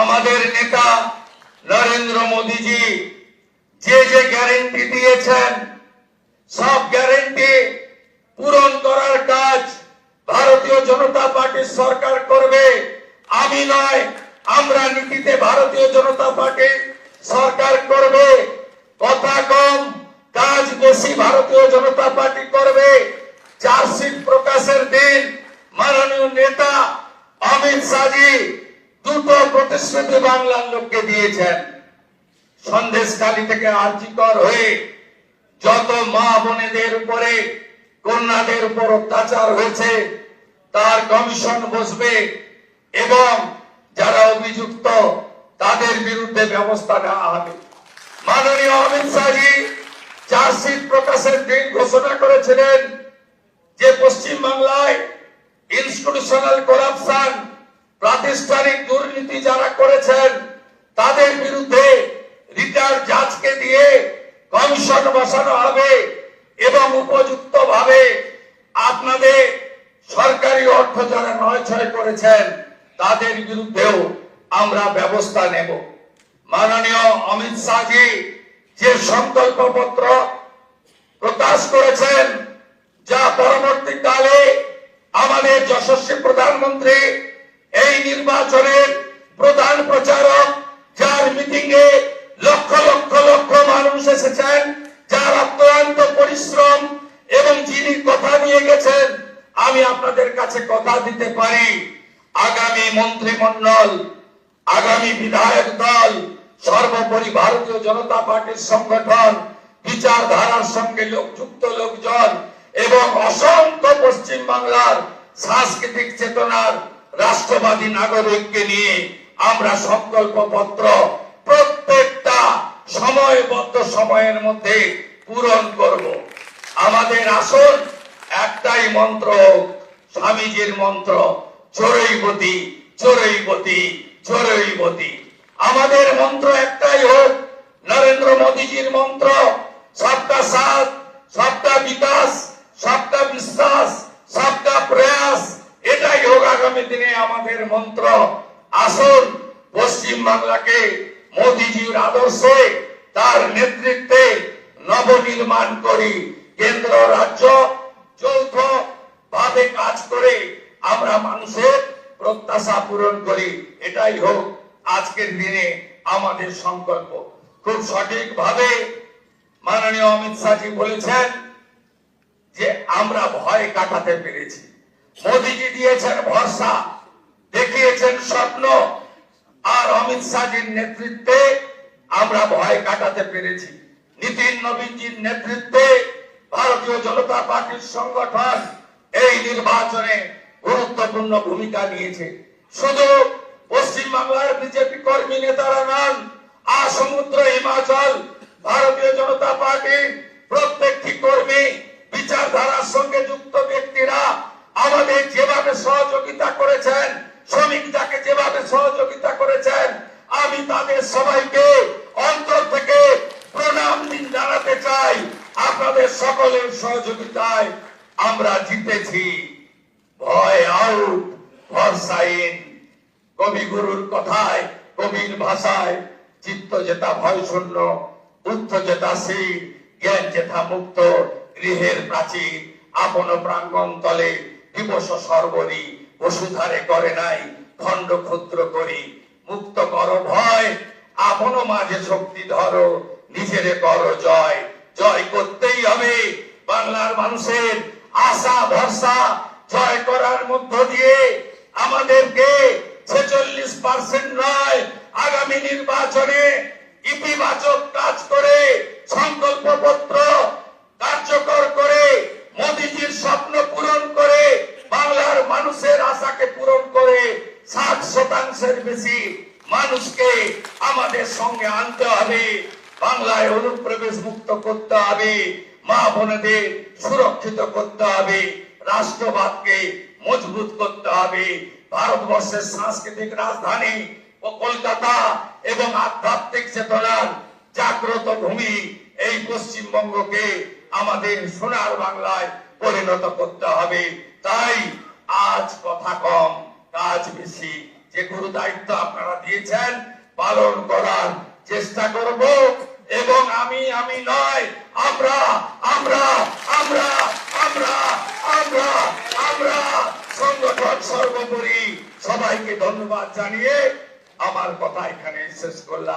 আমাদের নেতা নরেন্দ্র মোদীজি যে যে গ্যারেন্টি দিয়েছেন সব গ্যারেন্টি পূরণ করার কাজ ভারতীয় জনতা পার্টির সরকার করবে। আমি নয়, আমরা নীতিতে ভারতীয় জনতা পার্টি সরকার করবে। কথা কম কাজ বেশি ভারতীয় জনতা পার্টি করবে। চার্জশিট প্রকাশের দিন মাননীয় নেতা অমিত শাহজি দুটো প্রতিশ্রুতি বাংলার লোককে দিয়েছেন। সন্দেশখালী থেকে আর্জিকর হয়ে যত মা বোনেদের উপরে কন্যাদের উপর অত্যাচার হয়েছে তার কমিশন বসবে এবং যারা অভিযুক্ত তাদের বিরুদ্ধে ব্যবস্থা নেওয়া হবে। মাননীয় অমিত শাহজি চার্জশিট প্রকাশের দিন ঘোষণা করেছিলেন যে পশ্চিম বাংলায় ইনস্টিটিউশনাল করাপশন প্রাতিষ্ঠানিক দুর্নীতি যারা করেছেন তাদের বিরুদ্ধে রিটায়ার্ড জাজকে দিয়ে কমিশন বসানো হবে এবং উপযুক্ত ভাবে আপনাদের সরকারি অর্থ যারা নয়ছয় করেছেন তাদের বিরুদ্ধেও আমরা ব্যবস্থা নেব। মাননীয় অমিত শাহজি যে সংকল্পপত্র প্রকাশ করেছেন যা পরবর্তীকালে আমাদের যশস্বী প্রধানমন্ত্রী এই নির্বাচনের প্রধান প্রচারক, যার মিটিং এ লক্ষ লক্ষ লক্ষ মানুষ এসেছেন, যার অক্লান্ত পরিশ্রম এবং যিনি কথা নিয়ে গেছেন, আমি আপনাদের কাছে কথা দিতে পারি আগামী মন্ত্রিমণ্ডল, আগামী বিধায়ক দল, সর্বোপরি ভারতীয় জনতা পার্টির সংগঠন, বিচারধারার সঙ্গে যুক্ত লোকজন এবং অসংখ্য পশ্চিম বাংলার সাংস্কৃতিক চেতনার রাষ্ট্রবাদী নাগরিককে নিয়ে আমরা সংকল্পপত্র প্রত্যেকটা সময়বদ্ধ সময়ের মধ্যে পূরণ করব। আমাদের আসল একটাই মন্ত্র, স্বামীজির মন্ত্র, চোরৈবতী চোরৈবতী চোরৈবতী। আমাদের মন্ত্র একটাই হোক নরেন্দ্র মোদীজির মন্ত্র, সবকা সাথ, সবকা বিকাশ, সবকা বিশ্বাস, সবকা প্রয়াস। এটাই হোক আগামী দিনে আমাদের মন্ত্র। আসুন পশ্চিম বাংলাকে মোদীজির আদর্শে তার নেতৃত্বে নবনির্মাণ করি। কেন্দ্র রাজ্য যৌথ ভাবে কাজ করে আমরা মানুষের প্রত্যাশা পূরণ করি। এটাই হোক আজকের দিনে আমাদের সংকল্প। খুব সঠিক ভাবে মাননীয় অমিত শাহজি বলেছেন যে আমরা ভয় কাটাতে পেরেছি। মোদীজি দিয়েছেন ভরসা, দেখিয়েছেন স্বপ্ন, আর অমিত শাহজির নেতৃত্বে আমরা ভয় কাটাতে পেরেছি। নীতিন নবীনজির নেতৃত্বে ভারতীয় জনতা পার্টির সংগঠন এই নির্বাচনে গুরুত্বপূর্ণ ভূমিকা নিয়েছে। শুধু পশ্চিম বাংলার বিজেপি কর্মী নেতারা নন, সমুদ্র হিমাচল ভারতীয় জনতা পার্টির প্রত্যেকটি কর্মী, বিচারধারার সঙ্গে যুক্ত ব্যক্তিরা আমাদের যেভাবে সহযোগিতা করেছেন, শ্রমিকদাকে যেভাবে সহযোগিতা করেছেন, আমি তাদের সবাইকে অন্তর থেকে প্রণাম জানাতে চাই। আপনাদের সকলের সহযোগিতায় আমরা জিতেছি। ভয় আউট, ভরসা ইন। কবিগুরুর কথায়, কবির ভাষায়, চিত্ত যেটা ভয় শূন্য, বুদ্ধ যেটা শীল, জ্ঞান যেথা মুক্ত, গৃহের প্রাচীর আপন প্রাঙ্গণ তলে দিবস সর্বরি, বসুধারে করে নাই খণ্ড ক্ষুদ্র করি, মুক্ত কর ভয়, আপন মাঝে শক্তি ধরো, নিজেরে করো জয়। জয় করতেই হবে। বাংলার মানুষের আশা ভরসা জয় করার মধ্য দিয়ে আমাদেরকে 46% নয়, আগামী নির্বাচনে ইতিবাচক কাজ করে সংকল্পপত্র কার্যকর করে মোদীজির স্বপ্ন পূরণ করে বাংলার মানুষের আশাকে পূরণ করে 60% বেশি মানুষকে আমাদের সঙ্গে আনতে হবে। বাংলায় অনুপ্রবেশ মুক্ত করতে হবে, মা বোনেদের সুরক্ষিত করতে হবে, রাষ্ট্রবাদকে মজবুত করতে হবে। ভারতবর্ষের সাংস্কৃতিক রাজধানী ও কলকাতা এবং আধ্যাত্মিক চেতনার জাগ্রত ভূমি এই পশ্চিমবঙ্গকে আমাদের সোনার বাংলায় পরিণত করতে হবে। তাই আজ কথা কম, কাজ বেশি, যে গুরু দায়িত্ব আপনারা দিয়েছেন পালন করার চেষ্টা করব। এবং আমি নয়, আমরা আমরা আমরা আমরা আমরা আমরা সংগঠন সর্বোপরি। সবাইকে ধন্যবাদ জানিয়ে আমার কথা এখানে শেষ করলাম।